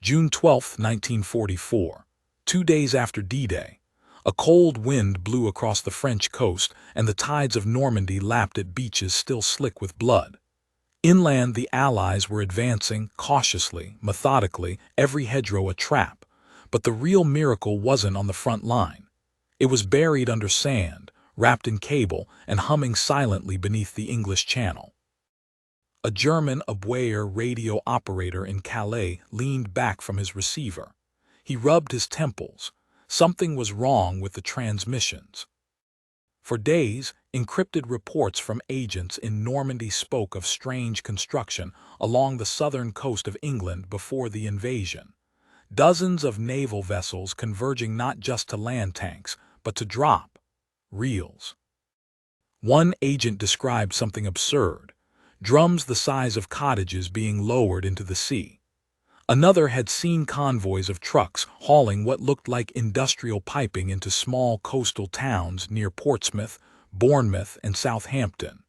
June 12, 1944, 2 days after D-Day, a cold wind blew across the French coast and the tides of Normandy lapped at beaches still slick with blood. Inland, the Allies were advancing, cautiously, methodically, every hedgerow a trap. But the real miracle wasn't on the front line. It was buried under sand, wrapped in cable, and humming silently beneath the English Channel. A German Abwehr radio operator in Calais leaned back from his receiver. He rubbed his temples. Something was wrong with the transmissions. For days, encrypted reports from agents in Normandy spoke of strange construction along the southern coast of England before the invasion. Dozens of naval vessels converging not just to land tanks, but to drop reels. One agent described something absurd: drums the size of cottages being lowered into the sea. Another had seen convoys of trucks hauling what looked like industrial piping into small coastal towns near Portsmouth, Bournemouth, and Southampton.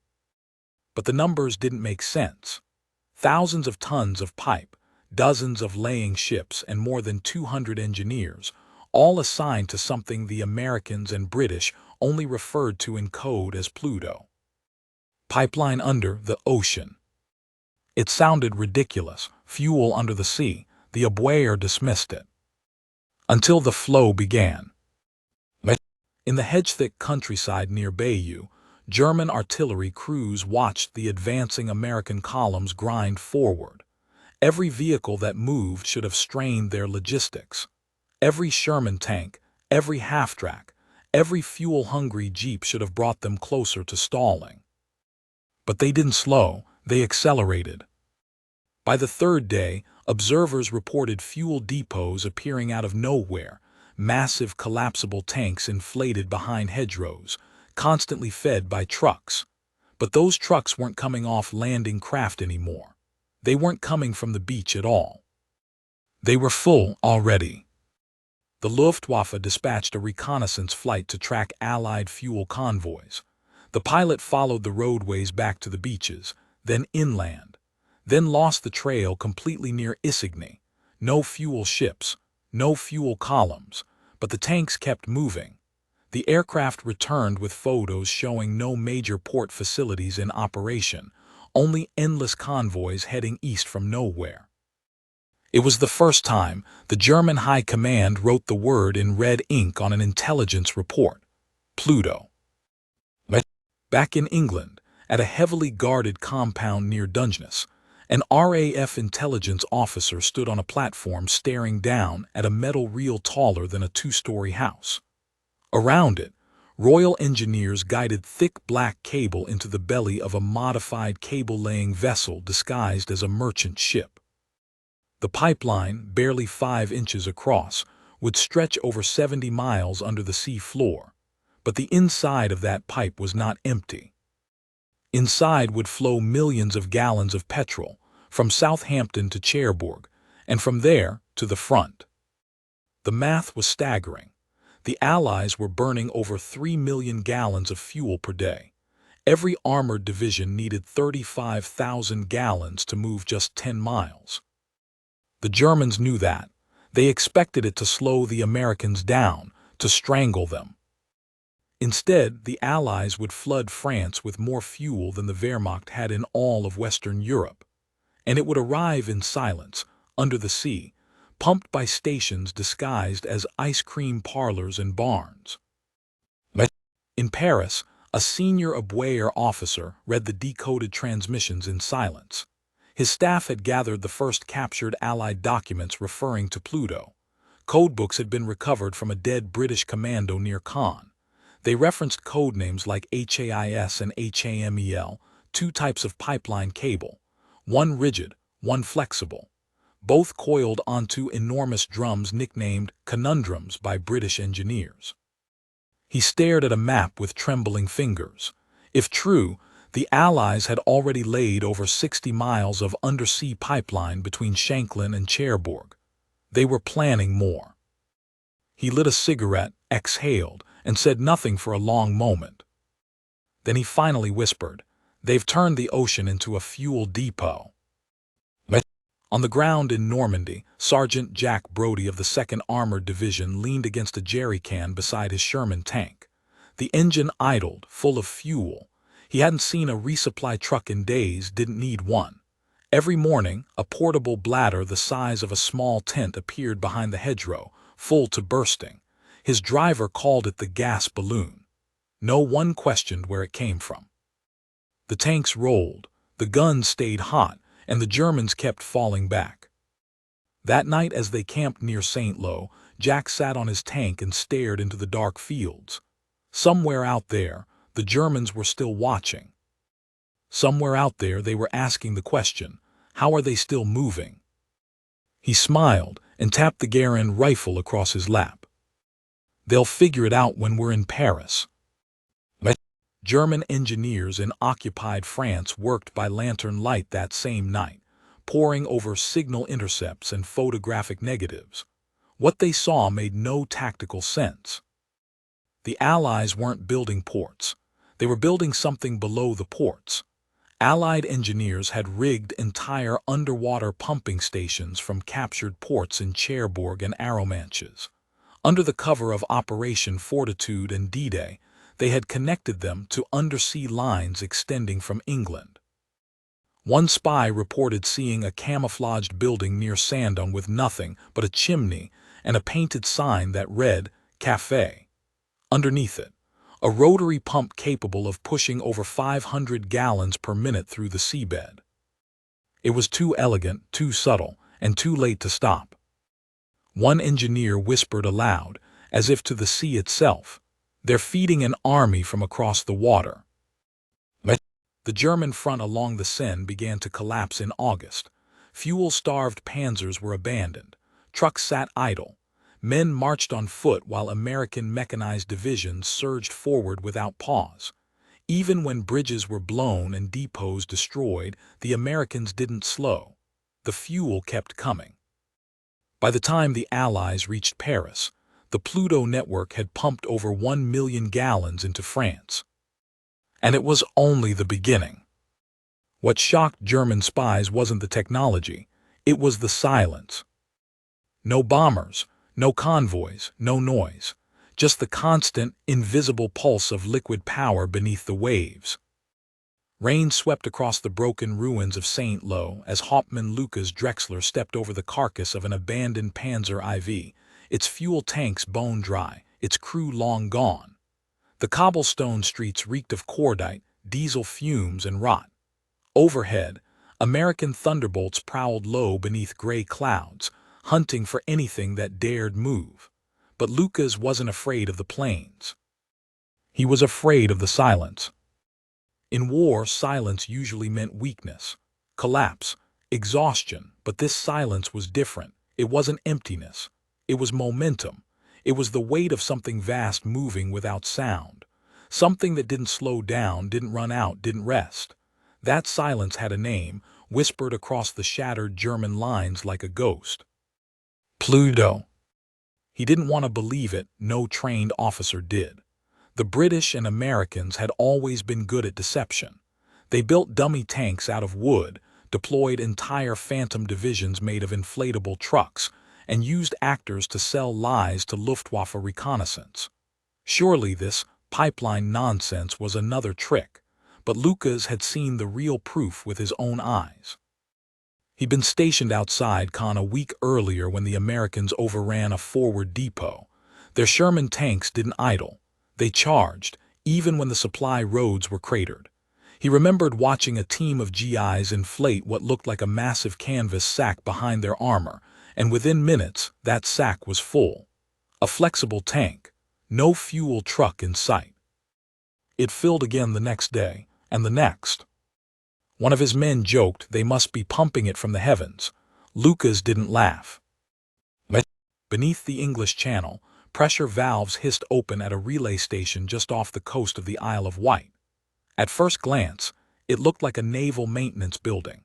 But the numbers didn't make sense. Thousands of tons of pipe, dozens of laying ships, and more than 200 engineers, all assigned to something the Americans and British only referred to in code as PLUTO. Pipeline under the ocean. It sounded ridiculous. Fuel under the sea. The Abwehr dismissed it. Until the flow began. In the hedge-thick countryside near Bayeux, German artillery crews watched the advancing American columns grind forward. Every vehicle that moved should have strained their logistics. Every Sherman tank, every half-track, every fuel-hungry jeep should have brought them closer to stalling. But they didn't slow, they accelerated. By the third day, observers reported fuel depots appearing out of nowhere, massive collapsible tanks inflated behind hedgerows, constantly fed by trucks. But those trucks weren't coming off landing craft anymore. They weren't coming from the beach at all. They were full already. The Luftwaffe dispatched a reconnaissance flight to track Allied fuel convoys. The pilot followed the roadways back to the beaches, then inland, then lost the trail completely near Isigny. No fuel ships, no fuel columns, but the tanks kept moving. The aircraft returned with photos showing no major port facilities in operation, only endless convoys heading east from nowhere. It was the first time the German High Command wrote the word in red ink on an intelligence report: PLUTO. Back in England, at a heavily guarded compound near Dungeness, an RAF intelligence officer stood on a platform staring down at a metal reel taller than a two-story house. Around it, Royal Engineers guided thick black cable into the belly of a modified cable-laying vessel disguised as a merchant ship. The pipeline, barely 5 inches across, would stretch over 70 miles under the sea floor, but the inside of that pipe was not empty. Inside would flow millions of gallons of petrol, from Southampton to Cherbourg, and from there to the front. The math was staggering. The Allies were burning over 3 million gallons of fuel per day. Every armored division needed 35,000 gallons to move just 10 miles. The Germans knew that. They expected it to slow the Americans down, to strangle them. Instead, the Allies would flood France with more fuel than the Wehrmacht had in all of Western Europe. And it would arrive in silence, under the sea, pumped by stations disguised as ice cream parlors and barns. In Paris, a senior Abwehr officer read the decoded transmissions in silence. His staff had gathered the first captured Allied documents referring to PLUTO. Codebooks had been recovered from a dead British commando near Caen. They referenced codenames like HAIS and HAMEL, 2 types of pipeline cable, one rigid, one flexible, both coiled onto enormous drums nicknamed conundrums by British engineers. He stared at a map with trembling fingers. If true, the Allies had already laid over 60 miles of undersea pipeline between Shanklin and Cherbourg. They were planning more. He lit a cigarette, exhaled, and said nothing for a long moment. Then he finally whispered, "They've turned the ocean into a fuel depot." On the ground in Normandy, Sergeant Jack Brodie of the 2nd Armored Division leaned against a jerry can beside his Sherman tank. The engine idled, full of fuel. He hadn't seen a resupply truck in days, didn't need one. Every morning, a portable bladder the size of a small tent appeared behind the hedgerow, full to bursting. His driver called it the gas balloon. No one questioned where it came from. The tanks rolled, the guns stayed hot, and the Germans kept falling back. That night as they camped near St. Lo, Jack sat on his tank and stared into the dark fields. Somewhere out there, the Germans were still watching. Somewhere out there they were asking the question, how are they still moving? He smiled and tapped the Garand rifle across his lap. They'll figure it out when we're in Paris. German engineers in occupied France worked by lantern light that same night, poring over signal intercepts and photographic negatives. What they saw made no tactical sense. The Allies weren't building ports. They were building something below the ports. Allied engineers had rigged entire underwater pumping stations from captured ports in Cherbourg and Arromanches. Under the cover of Operation Fortitude and D-Day, they had connected them to undersea lines extending from England. One spy reported seeing a camouflaged building near Sandon with nothing but a chimney and a painted sign that read, Café. Underneath it, a rotary pump capable of pushing over 500 gallons per minute through the seabed. It was too elegant, too subtle, and too late to stop. One engineer whispered aloud, as if to the sea itself, "They're feeding an army from across the water." The German front along the Seine began to collapse in August. Fuel-starved panzers were abandoned. Trucks sat idle. Men marched on foot while American mechanized divisions surged forward without pause. Even when bridges were blown and depots destroyed, the Americans didn't slow. The fuel kept coming. By the time the Allies reached Paris, the PLUTO network had pumped over 1 million gallons into France. And it was only the beginning. What shocked German spies wasn't the technology, it was the silence. No bombers, no convoys, no noise, just the constant, invisible pulse of liquid power beneath the waves. Rain swept across the broken ruins of St. Lo as Hauptmann Lucas Drexler stepped over the carcass of an abandoned Panzer IV, its fuel tanks bone dry, its crew long gone. The cobblestone streets reeked of cordite, diesel fumes, and rot. Overhead, American thunderbolts prowled low beneath gray clouds, hunting for anything that dared move. But Lucas wasn't afraid of the planes. He was afraid of the silence. In war, silence usually meant weakness, collapse, exhaustion, but this silence was different. It wasn't emptiness. It was momentum. It was the weight of something vast moving without sound. Something that didn't slow down, didn't run out, didn't rest. That silence had a name, whispered across the shattered German lines like a ghost. PLUTO. He didn't want to believe it, no trained officer did. The British and Americans had always been good at deception. They built dummy tanks out of wood, deployed entire phantom divisions made of inflatable trucks, and used actors to sell lies to Luftwaffe reconnaissance. Surely this pipeline nonsense was another trick, but Lucas had seen the real proof with his own eyes. He'd been stationed outside Caen a week earlier when the Americans overran a forward depot. Their Sherman tanks didn't idle. They charged, even when the supply roads were cratered. He remembered watching a team of GIs inflate what looked like a massive canvas sack behind their armor, and within minutes, that sack was full. A flexible tank, no fuel truck in sight. It filled again the next day, and the next. One of his men joked they must be pumping it from the heavens. Lucas didn't laugh. Beneath the English Channel, pressure valves hissed open at a relay station just off the coast of the Isle of Wight. At first glance, it looked like a naval maintenance building.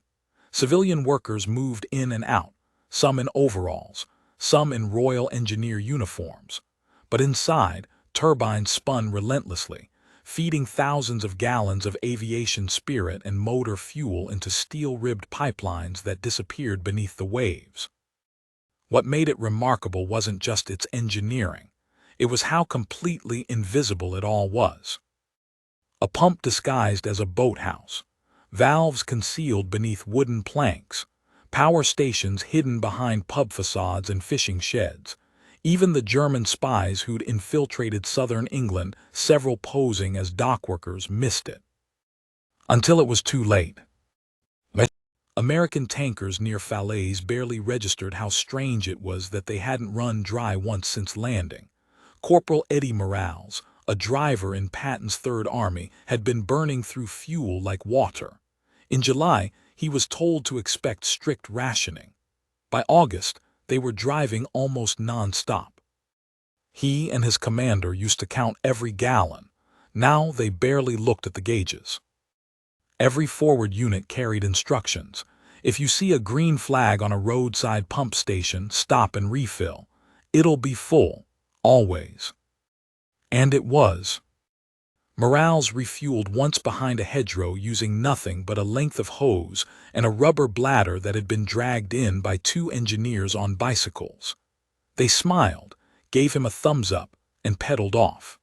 Civilian workers moved in and out, some in overalls, some in Royal Engineer uniforms. But inside, turbines spun relentlessly, feeding thousands of gallons of aviation spirit and motor fuel into steel-ribbed pipelines that disappeared beneath the waves. What made it remarkable wasn't just its engineering. It was how completely invisible it all was. A pump disguised as a boathouse, valves concealed beneath wooden planks, power stations hidden behind pub facades and fishing sheds. Even the German spies who'd infiltrated southern England, several posing as dockworkers, missed it. Until it was too late. American tankers near Falaise barely registered how strange it was that they hadn't run dry once since landing. Corporal Eddie Morales, a driver in Patton's Third Army, had been burning through fuel like water. In July, he was told to expect strict rationing. By August, they were driving almost non-stop. He and his commander used to count every gallon. Now they barely looked at the gauges. Every forward unit carried instructions. If you see a green flag on a roadside pump station, stop and refill. It'll be full, always. And it was. Morales refueled once behind a hedgerow using nothing but a length of hose and a rubber bladder that had been dragged in by two engineers on bicycles. They smiled, gave him a thumbs up, and pedaled off.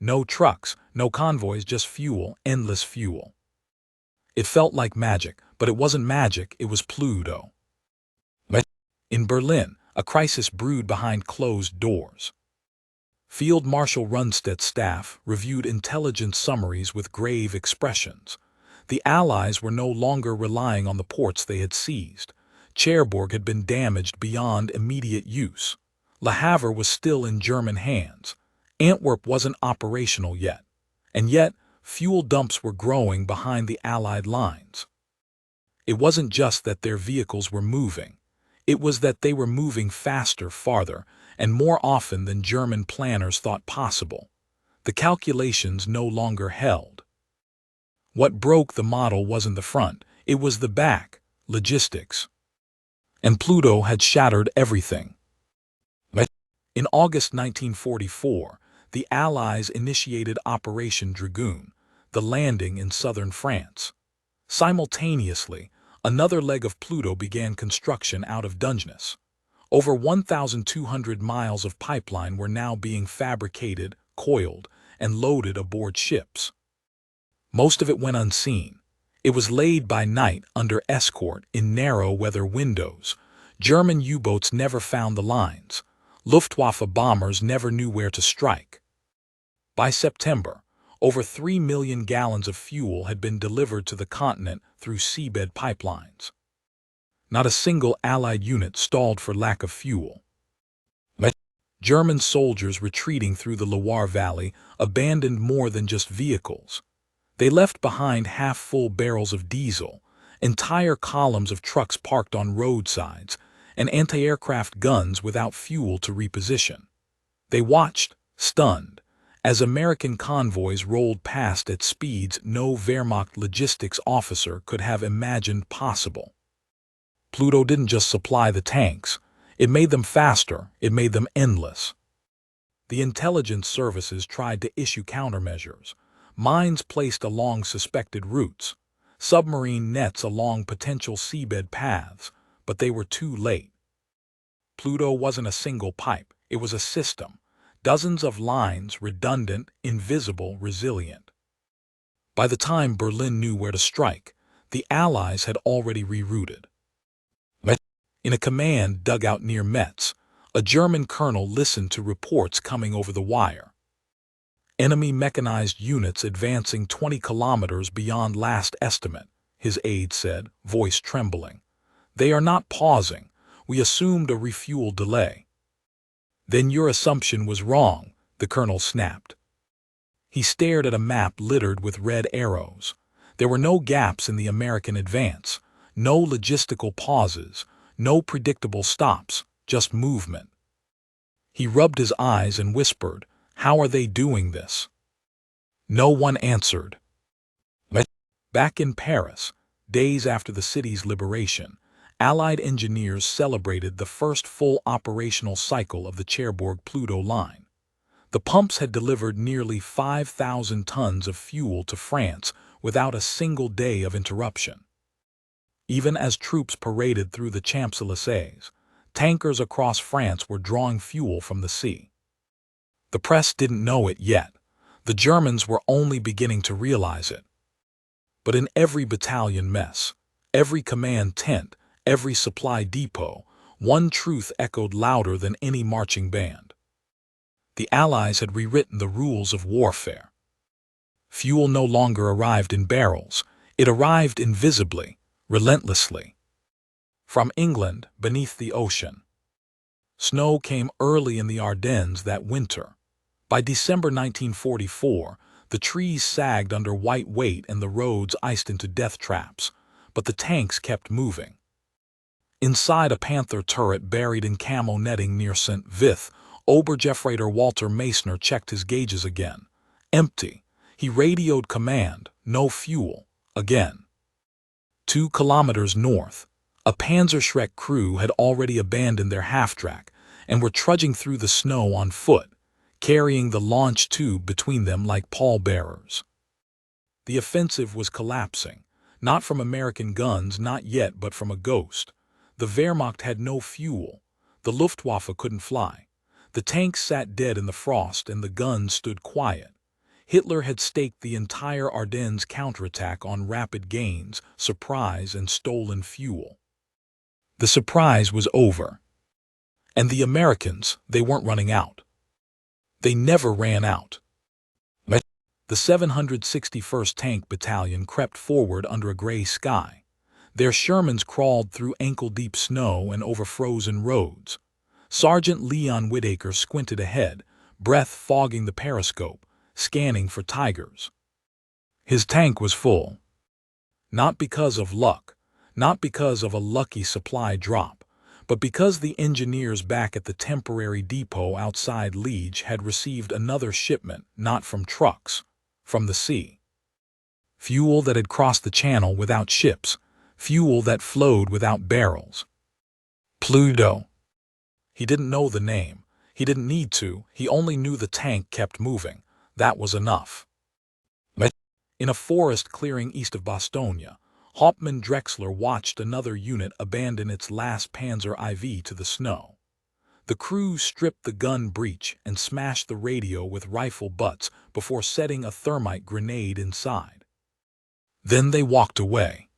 No trucks, no convoys, just fuel, endless fuel. It felt like magic, but it wasn't magic, it was PLUTO. In Berlin, a crisis brewed behind closed doors. Field Marshal Rundstedt's staff reviewed intelligence summaries with grave expressions. The Allies were no longer relying on the ports they had seized. Cherbourg had been damaged beyond immediate use. Le Havre was still in German hands. Antwerp wasn't operational yet. And yet, fuel dumps were growing behind the Allied lines. It wasn't just that their vehicles were moving. It was that they were moving faster, farther, and more often than German planners thought possible. The calculations no longer held. What broke the model wasn't the front, it was the back, logistics. And PLUTO had shattered everything. In August 1944, the Allies initiated Operation Dragoon, the landing in southern France. Simultaneously, another leg of PLUTO began construction out of Dungeness. Over 1,200 miles of pipeline were now being fabricated, coiled, and loaded aboard ships. Most of it went unseen. It was laid by night under escort in narrow weather windows. German U-boats never found the lines. Luftwaffe bombers never knew where to strike. By September, over 3 million gallons of fuel had been delivered to the continent through seabed pipelines. Not a single Allied unit stalled for lack of fuel. German soldiers retreating through the Loire Valley abandoned more than just vehicles. They left behind half-full barrels of diesel, entire columns of trucks parked on roadsides, and anti-aircraft guns without fuel to reposition. They watched, stunned, as American convoys rolled past at speeds no Wehrmacht logistics officer could have imagined possible. PLUTO didn't just supply the tanks. It made them faster, it made them endless. The intelligence services tried to issue countermeasures. Mines placed along suspected routes, submarine nets along potential seabed paths, but they were too late. PLUTO wasn't a single pipe, it was a system. Dozens of lines, redundant, invisible, resilient. By the time Berlin knew where to strike, the Allies had already rerouted. In a command dugout near Metz, a German colonel listened to reports coming over the wire. Enemy mechanized units advancing 20 kilometers beyond last estimate, his aide said, voice trembling. They are not pausing. We assumed a refuel delay. Then your assumption was wrong, the colonel snapped. He stared at a map littered with red arrows. There were no gaps in the American advance, no logistical pauses, no predictable stops, just movement. He rubbed his eyes and whispered, "How are they doing this?" No one answered. Back in Paris, days after the city's liberation, Allied engineers celebrated the first full operational cycle of the Cherbourg-PLUTO line. The pumps had delivered nearly 5,000 tons of fuel to France without a single day of interruption. Even as troops paraded through the Champs-Élysées, tankers across France were drawing fuel from the sea. The press didn't know it yet. The Germans were only beginning to realize it. But in every battalion mess, every command tent, every supply depot, one truth echoed louder than any marching band. The Allies had rewritten the rules of warfare. Fuel no longer arrived in barrels. It arrived invisibly, relentlessly. From England, beneath the ocean. Snow came early in the Ardennes that winter. By December 1944, the trees sagged under white weight and the roads iced into death traps, but the tanks kept moving. Inside a Panther turret buried in camo netting near St. Vith, Obergefreiter Walter Meissner checked his gauges again. Empty. He radioed command, no fuel, again. 2 kilometers north, a Panzerschreck crew had already abandoned their half-track and were trudging through the snow on foot, carrying the launch tube between them like pallbearers. The offensive was collapsing, not from American guns, not yet, but from a ghost. The Wehrmacht had no fuel. The Luftwaffe couldn't fly. The tanks sat dead in the frost and the guns stood quiet. Hitler had staked the entire Ardennes counterattack on rapid gains, surprise, and stolen fuel. The surprise was over. And the Americans, they weren't running out. They never ran out. The 761st Tank Battalion crept forward under a gray sky. Their Shermans crawled through ankle-deep snow and over frozen roads. Sergeant Leon Whitaker squinted ahead, breath fogging the periscope, scanning for tigers. His tank was full. Not because of luck, not because of a lucky supply drop, but because the engineers back at the temporary depot outside Liege had received another shipment, not from trucks, from the sea. Fuel that had crossed the channel without ships, fuel that flowed without barrels. PLUTO. He didn't know the name. He didn't need to. He only knew the tank kept moving. That was enough. In a forest clearing east of Bastogne, Hauptmann Drexler watched another unit abandon its last Panzer IV to the snow. The crew stripped the gun breech and smashed the radio with rifle butts before setting a thermite grenade inside. Then they walked away.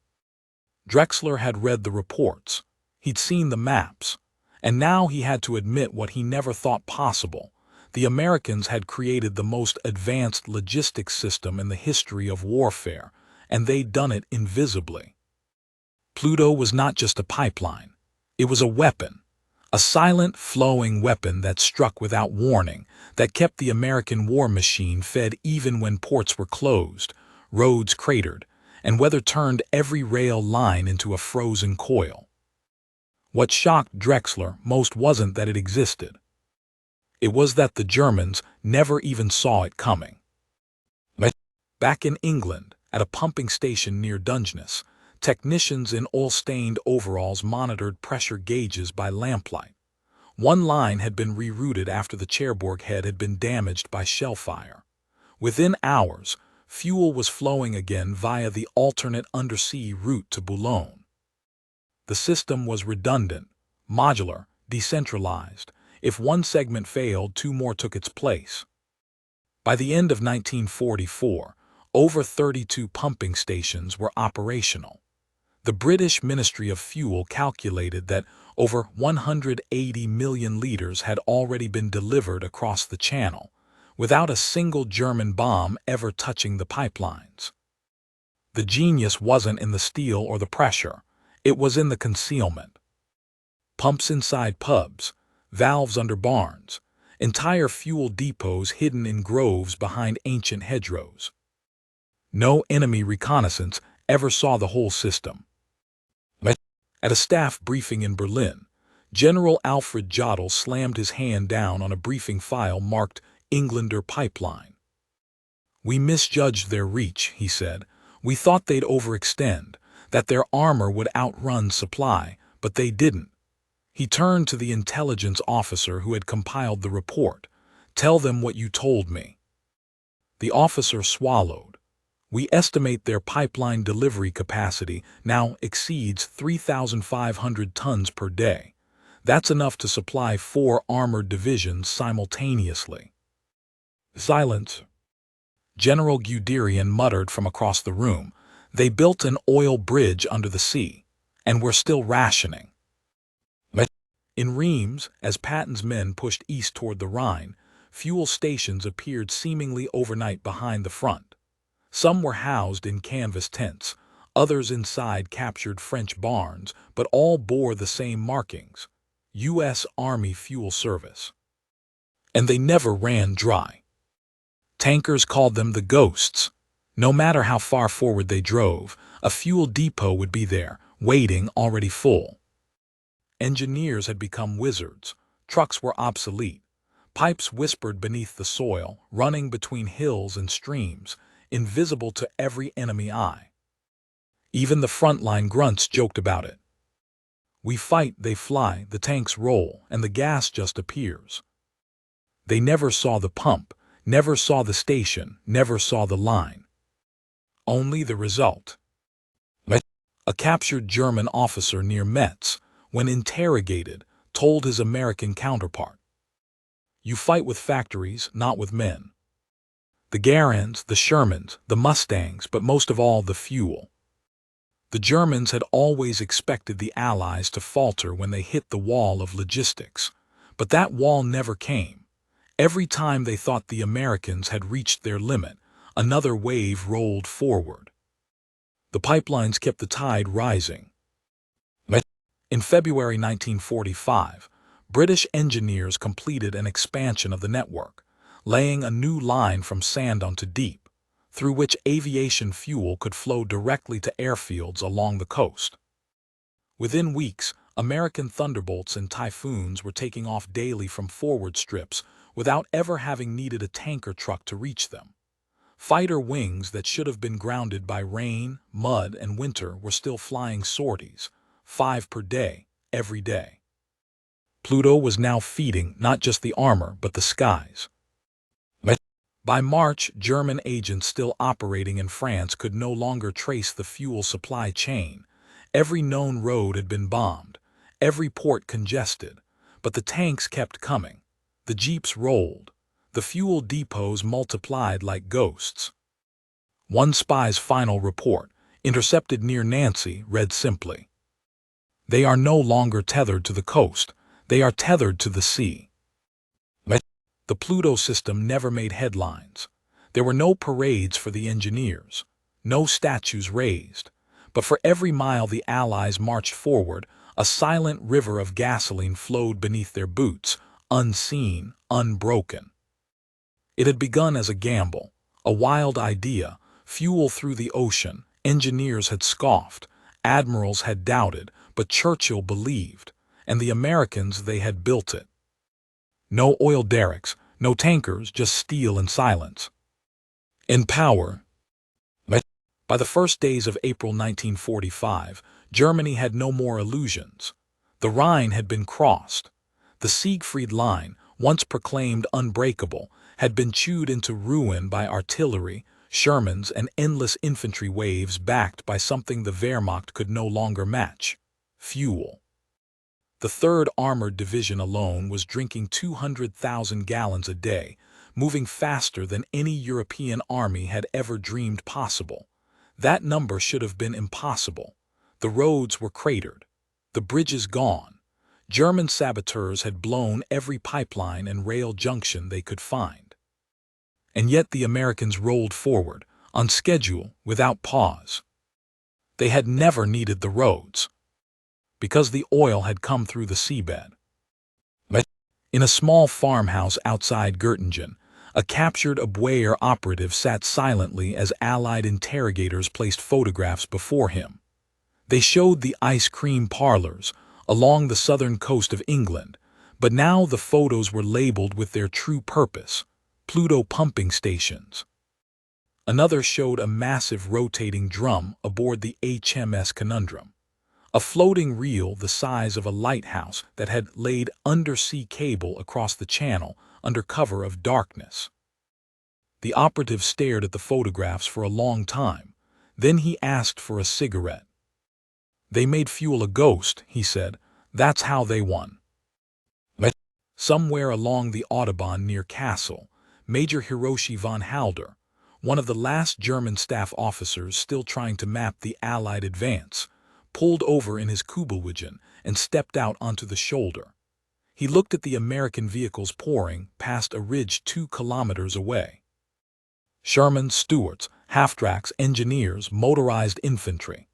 Drexler had read the reports. He'd seen the maps. And now he had to admit what he never thought possible. The Americans had created the most advanced logistics system in the history of warfare, and they'd done it invisibly. PLUTO was not just a pipeline. It was a weapon. A silent, flowing weapon that struck without warning, that kept the American war machine fed even when ports were closed, roads cratered, and weather turned every rail line into a frozen coil. What shocked Drexler most wasn't that it existed. It was that the Germans never even saw it coming. Back in England, at a pumping station near Dungeness, technicians in oil-stained overalls monitored pressure gauges by lamplight. One line had been rerouted after the Cherbourg head had been damaged by shell fire. Within hours, fuel was flowing again via the alternate undersea route to Boulogne. The system was redundant, modular, decentralized. If one segment failed, 2 more took its place. By the end of 1944, over 32 pumping stations were operational. The British Ministry of Fuel calculated that over 180 million liters had already been delivered across the channel, without a single German bomb ever touching the pipelines. The genius wasn't in the steel or the pressure, it was in the concealment. Pumps inside pubs, valves under barns, entire fuel depots hidden in groves behind ancient hedgerows. No enemy reconnaissance ever saw the whole system. At a staff briefing in Berlin, General Alfred Jodl slammed his hand down on a briefing file marked Englander Pipeline. "We misjudged their reach," he said. "We thought they'd overextend, that their armor would outrun supply, but they didn't." He turned to the intelligence officer who had compiled the report. Tell them what you told me. The officer swallowed. We estimate their pipeline delivery capacity now exceeds 3,500 tons per day. That's enough to supply 4 armored divisions simultaneously. Silence. General Guderian muttered from across the room. They built an oil bridge under the sea, and we're still rationing. In Reims, as Patton's men pushed east toward the Rhine, fuel stations appeared seemingly overnight behind the front. Some were housed in canvas tents, others inside captured French barns, but all bore the same markings: U.S. Army Fuel Service. And they never ran dry. Tankers called them the ghosts. No matter how far forward they drove, a fuel depot would be there, waiting, already full. Engineers had become wizards. Trucks were obsolete. Pipes whispered beneath the soil, running between hills and streams, invisible to every enemy eye. Even the frontline grunts joked about it. We fight, they fly, the tanks roll, and the gas just appears. They never saw the pump, never saw the station, never saw the line. Only the result. A captured German officer near Metz, when interrogated, told his American counterpart, "You fight with factories, not with men. The Garans, the Shermans, the Mustangs, but most of all the fuel." The Germans had always expected the Allies to falter when they hit the wall of logistics, but that wall never came. Every time they thought the Americans had reached their limit, another wave rolled forward. The pipelines kept the tide rising. In February 1945, British engineers completed an expansion of the network, laying a new line from Sandown to Dieppe, through which aviation fuel could flow directly to airfields along the coast. Within weeks, American Thunderbolts and Typhoons were taking off daily from forward strips without ever having needed a tanker truck to reach them. Fighter wings that should have been grounded by rain, mud, and winter were still flying sorties, 5 per day, every day. PLUTO was now feeding not just the armor, but the skies. By March, German agents still operating in France could no longer trace the fuel supply chain. Every known road had been bombed, every port congested, but the tanks kept coming. The jeeps rolled. The fuel depots multiplied like ghosts. One spy's final report, intercepted near Nancy, read simply, "They are no longer tethered to the coast. They are tethered to the sea." The PLUTO system never made headlines. There were no parades for the engineers, no statues raised. But for every mile the Allies marched forward, a silent river of gasoline flowed beneath their boots, unseen, unbroken. It had begun as a gamble, a wild idea, fuel through the ocean. Engineers had scoffed, admirals had doubted, but Churchill believed, and the Americans, they had built it. No oil derricks, no tankers, just steel and silence. In power. By the first days of April 1945, Germany had no more illusions. The Rhine had been crossed. The Siegfried Line, once proclaimed unbreakable, had been chewed into ruin by artillery, Shermans, and endless infantry waves backed by something the Wehrmacht could no longer match: fuel. The 3rd Armored Division alone was drinking 200,000 gallons a day, moving faster than any European army had ever dreamed possible. That number should have been impossible. The roads were cratered, the bridges gone. German saboteurs had blown every pipeline and rail junction they could find. And yet the Americans rolled forward, on schedule, without pause. They had never needed the roads, because the oil had come through the seabed. In a small farmhouse outside Göttingen, a captured Abwehr operative sat silently as Allied interrogators placed photographs before him. They showed the ice cream parlors along the southern coast of England, but now the photos were labeled with their true purpose: PLUTO pumping stations. Another showed a massive rotating drum aboard the HMS Conundrum. a floating reel the size of a lighthouse that had laid undersea cable across the channel under cover of darkness. The operative stared at the photographs for a long time. Then he asked for a cigarette. "They made fuel a ghost," he said. "That's how they won." Somewhere along the Autobahn near Kassel, Major Hiroshi von Halder, one of the last German staff officers still trying to map the Allied advance, pulled over in his Kübelwagen and stepped out onto the shoulder. He looked at the American vehicles pouring past a ridge 2 kilometers away. Shermans, Stuarts, half-tracks, engineers, motorized infantry.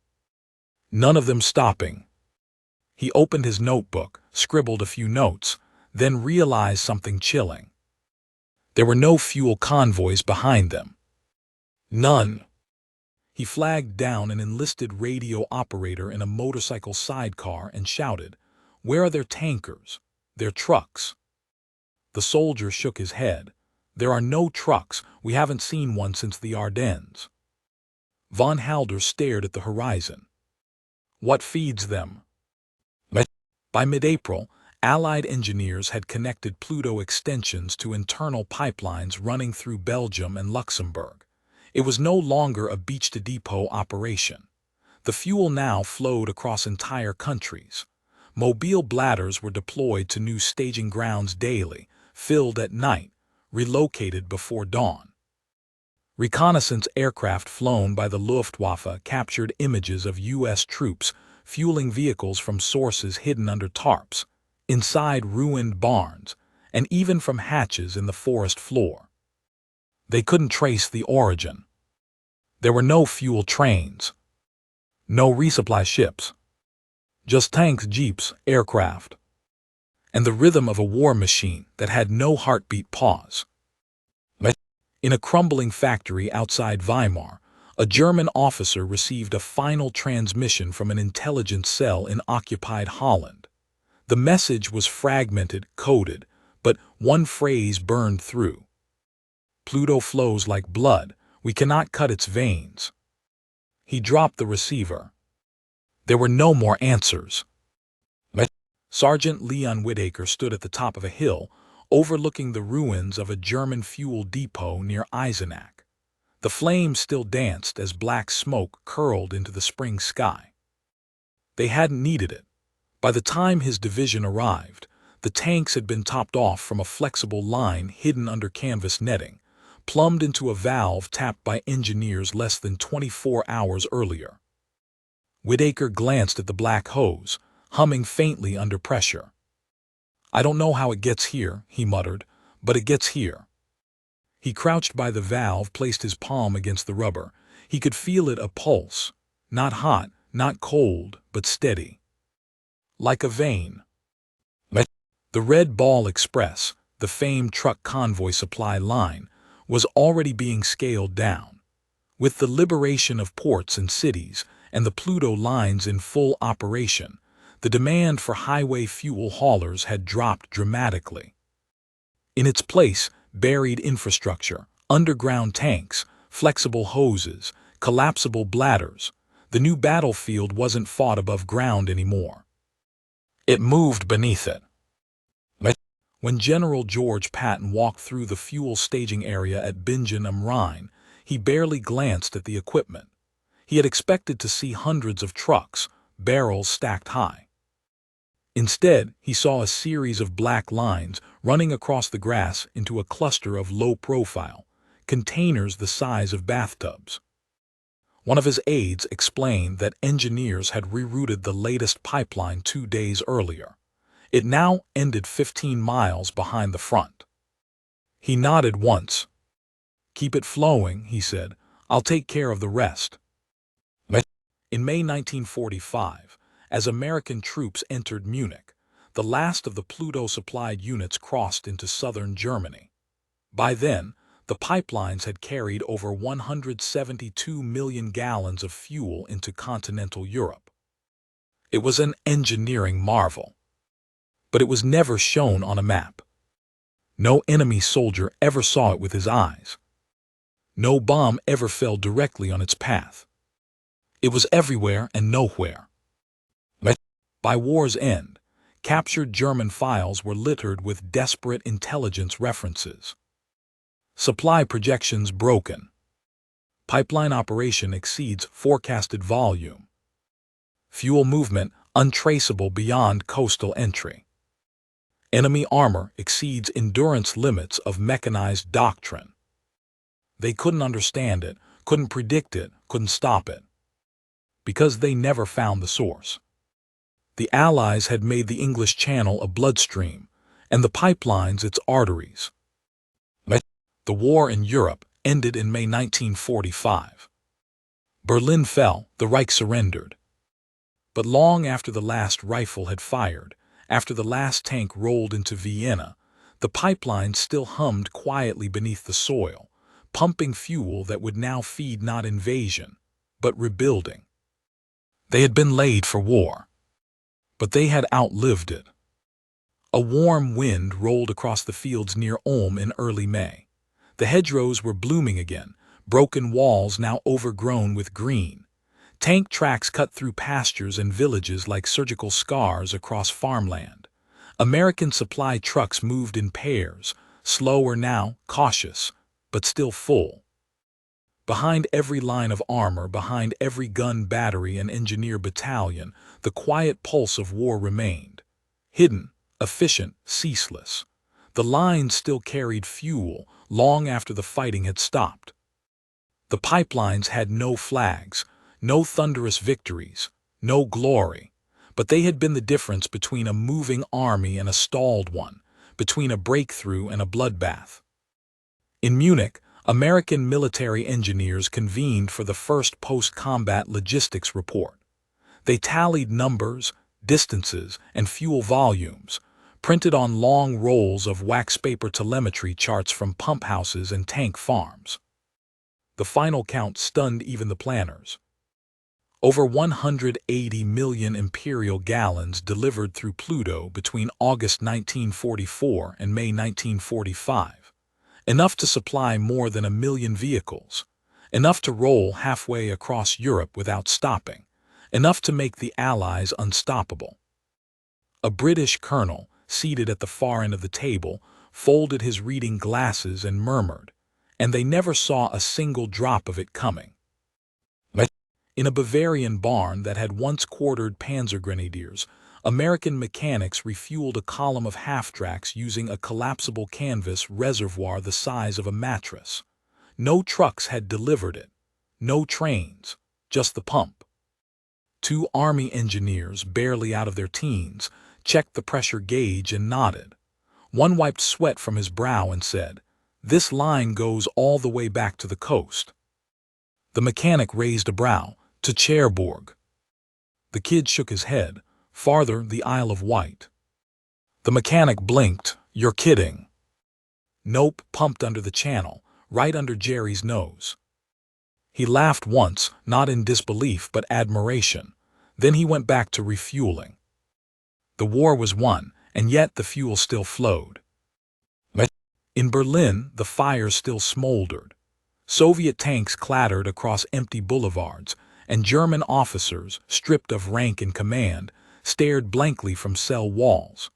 None of them stopping. He opened his notebook, scribbled a few notes, then realized something chilling. There were no fuel convoys behind them. None. He flagged down an enlisted radio operator in a motorcycle sidecar and shouted, "Where are their tankers? Their trucks?" The soldier shook his head. "There are no trucks. We haven't seen one since the Ardennes." Von Halder stared at the horizon. "What feeds them?" By mid-April, Allied engineers had connected PLUTO extensions to internal pipelines running through Belgium and Luxembourg. It was no longer a beach-to-depot operation. The fuel now flowed across entire countries. Mobile bladders were deployed to new staging grounds daily, filled at night, relocated before dawn. Reconnaissance aircraft flown by the Luftwaffe captured images of U.S. troops fueling vehicles from sources hidden under tarps, inside ruined barns, and even from hatches in the forest floor. They couldn't trace the origin. There were no fuel trains, no resupply ships, just tanks, jeeps, aircraft, and the rhythm of a war machine that had no heartbeat pause. In a crumbling factory outside Weimar, a German officer received a final transmission from an intelligence cell in occupied Holland. The message was fragmented, coded, but one phrase burned through. "Pluto flows like blood. We cannot cut its veins." He dropped the receiver. There were no more answers. Sergeant Leon Whitaker stood at the top of a hill, overlooking the ruins of a German fuel depot near Eisenach. The flames still danced as black smoke curled into the spring sky. They hadn't needed it. By the time his division arrived, the tanks had been topped off from a flexible line hidden under canvas netting, plumbed into a valve tapped by engineers less than 24 hours earlier. Whitaker glanced at the black hose, humming faintly under pressure. "I don't know how it gets here," he muttered, "but it gets here." He crouched by the valve, placed his palm against the rubber. He could feel it, a pulse, not hot, not cold, but steady. Like a vein. The Red Ball Express, the famed truck convoy supply line, was already being scaled down. With the liberation of ports and cities and the PLUTO lines in full operation, the demand for highway fuel haulers had dropped dramatically. In its place, buried infrastructure, underground tanks, flexible hoses, collapsible bladders. The new battlefield wasn't fought above ground anymore. It moved beneath it. When General George Patton walked through the fuel staging area at Bingen am Rhein, he barely glanced at the equipment. He had expected to see hundreds of trucks, barrels stacked high. Instead, he saw a series of black lines running across the grass into a cluster of low-profile containers the size of bathtubs. One of his aides explained that engineers had rerouted the latest pipeline 2 days earlier. It now ended 15 miles behind the front. He nodded once. "Keep it flowing," he said. "I'll take care of the rest." In May 1945, as American troops entered Munich, the last of the PLUTO-supplied units crossed into southern Germany. By then, the pipelines had carried over 172 million gallons of fuel into continental Europe. It was an engineering marvel. But it was never shown on a map. No enemy soldier ever saw it with his eyes. No bomb ever fell directly on its path. It was everywhere and nowhere. By war's end, captured German files were littered with desperate intelligence references. Supply projections broken. Pipeline operation exceeds forecasted volume. Fuel movement untraceable beyond coastal entry. Enemy armor exceeds endurance limits of mechanized doctrine. They couldn't understand it, couldn't predict it, couldn't stop it. Because they never found the source. The Allies had made the English Channel a bloodstream, and the pipelines its arteries. The war in Europe ended in May 1945. Berlin fell, the Reich surrendered. But long after the last rifle had fired, after the last tank rolled into Vienna, the pipeline still hummed quietly beneath the soil, pumping fuel that would now feed not invasion, but rebuilding. They had been laid for war, but they had outlived it. A warm wind rolled across the fields near Ulm in early May. The hedgerows were blooming again, broken walls now overgrown with green. Tank tracks cut through pastures and villages like surgical scars across farmland. American supply trucks moved in pairs, slower now, cautious, but still full. Behind every line of armor, behind every gun battery and engineer battalion, the quiet pulse of war remained. Hidden, efficient, ceaseless. The lines still carried fuel long after the fighting had stopped. The pipelines had no flags, no thunderous victories, no glory, but they had been the difference between a moving army and a stalled one, between a breakthrough and a bloodbath. In Munich, American military engineers convened for the first post-combat logistics report. They tallied numbers, distances, and fuel volumes, printed on long rolls of wax paper telemetry charts from pump houses and tank farms. The final count stunned even the planners. Over 180 million imperial gallons delivered through PLUTO between August 1944 and May 1945. Enough to supply more than 1 million vehicles. Enough to roll halfway across Europe without stopping. Enough to make the Allies unstoppable. A British colonel, seated at the far end of the table, folded his reading glasses and murmured, and they never saw a single drop of it coming. In a Bavarian barn that had once quartered panzer grenadiers, American mechanics refueled a column of half-tracks using a collapsible canvas reservoir the size of a mattress. No trucks had delivered it, no trains, just the pump. 2 Army engineers, barely out of their teens, checked the pressure gauge and nodded. One wiped sweat from his brow and said, "This line goes all the way back to the coast." The mechanic raised a brow, "To Cherbourg." The kid shook his head, "Farther, the Isle of Wight." The mechanic blinked, "You're kidding." "Nope," pumped under the channel, right under Jerry's nose. He laughed once, not in disbelief but admiration. Then he went back to refueling. The war was won, and yet the fuel still flowed. In Berlin, the fire still smoldered. Soviet tanks clattered across empty boulevards, and German officers, stripped of rank and command, stared blankly from cell walls.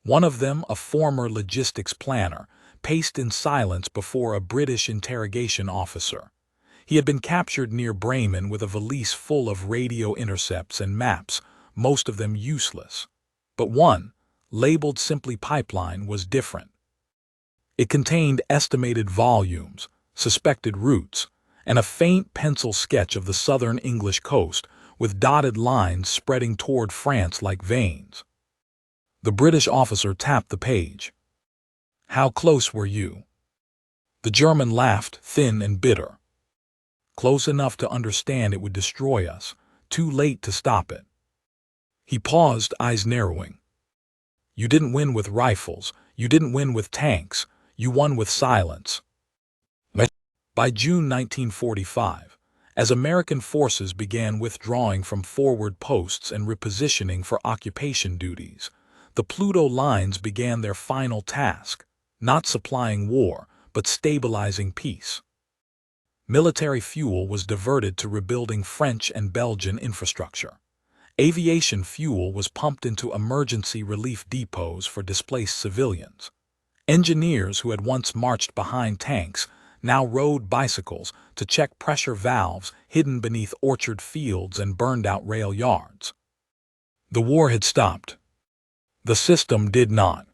One of them, a former logistics planner, paced in silence before a British interrogation officer. He had been captured near Bremen with a valise full of radio intercepts and maps, most of them useless. But one, labeled simply Pipeline, was different. It contained estimated volumes, suspected routes, and a faint pencil sketch of the southern English coast with dotted lines spreading toward France like veins. The British officer tapped the page. "How close were you?" The German laughed, thin and bitter. "Close enough to understand it would destroy us, too late to stop it." He paused, eyes narrowing. "You didn't win with rifles, you didn't win with tanks, you won with silence." By June 1945, as American forces began withdrawing from forward posts and repositioning for occupation duties, the PLUTO lines began their final task, not supplying war, but stabilizing peace. Military fuel was diverted to rebuilding French and Belgian infrastructure. Aviation fuel was pumped into emergency relief depots for displaced civilians. Engineers who had once marched behind tanks now rode bicycles to check pressure valves hidden beneath orchard fields and burned-out rail yards. The war had stopped. The system did not.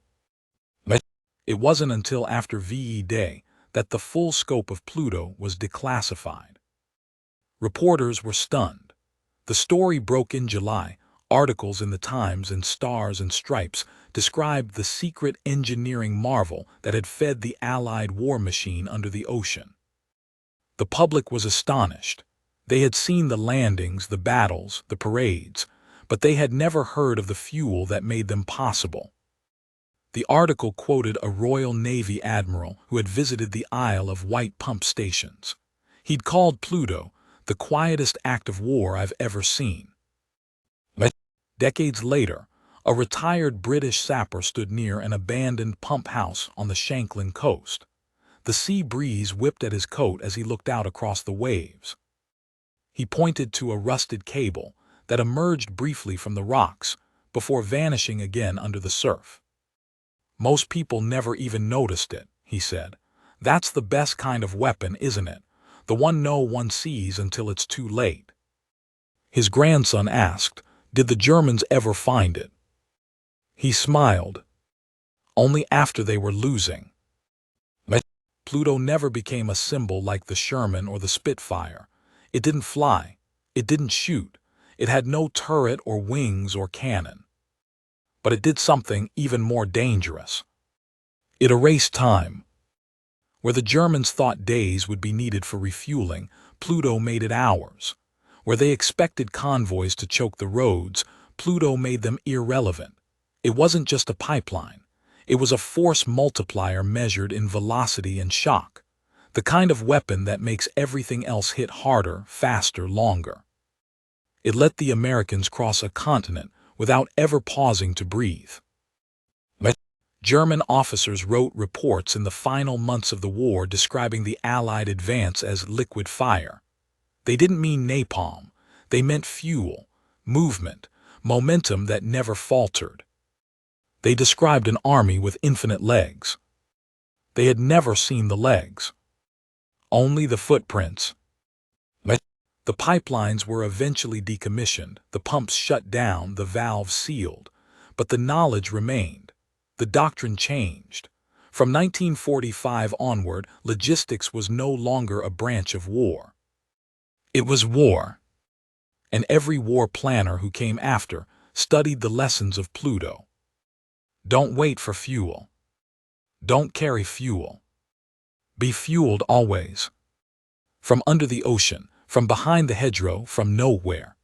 It wasn't until after VE Day that the full scope of PLUTO was declassified. Reporters were stunned. The story broke in July. Articles in the Times and Stars and Stripes described the secret engineering marvel that had fed the Allied war machine under the ocean. The public was astonished. They had seen the landings, the battles, the parades, but they had never heard of the fuel that made them possible. The article quoted a Royal Navy admiral who had visited the Isle of Wight pump stations. He'd called PLUTO the quietest act of war I've ever seen. Decades later, a retired British sapper stood near an abandoned pump house on the Shanklin coast. The sea breeze whipped at his coat as he looked out across the waves. He pointed to a rusted cable that emerged briefly from the rocks before vanishing again under the surf. "Most people never even noticed it," he said. "That's the best kind of weapon, isn't it? The one no one sees until it's too late." His grandson asked, "Did the Germans ever find it?" He smiled. "Only after they were losing." PLUTO never became a symbol like the Sherman or the Spitfire. It didn't fly. It didn't shoot. It had no turret or wings or cannon. But it did something even more dangerous. It erased time. Where the Germans thought days would be needed for refueling, PLUTO made it hours. Where they expected convoys to choke the roads, PLUTO made them irrelevant. It wasn't just a pipeline. It was a force multiplier measured in velocity and shock, the kind of weapon that makes everything else hit harder, faster, longer. It let the Americans cross a continent without ever pausing to breathe. German officers wrote reports in the final months of the war describing the Allied advance as liquid fire. They didn't mean napalm. They meant fuel, movement, momentum that never faltered. They described an army with infinite legs. They had never seen the legs. Only the footprints. The pipelines were eventually decommissioned, the pumps shut down, the valves sealed. But the knowledge remained. The doctrine changed. From 1945 onward, logistics was no longer a branch of war. It was war. And every war planner who came after studied the lessons of PLUTO. Don't wait for fuel. Don't carry fuel. Be fueled always. From under the ocean, from behind the hedgerow, from nowhere.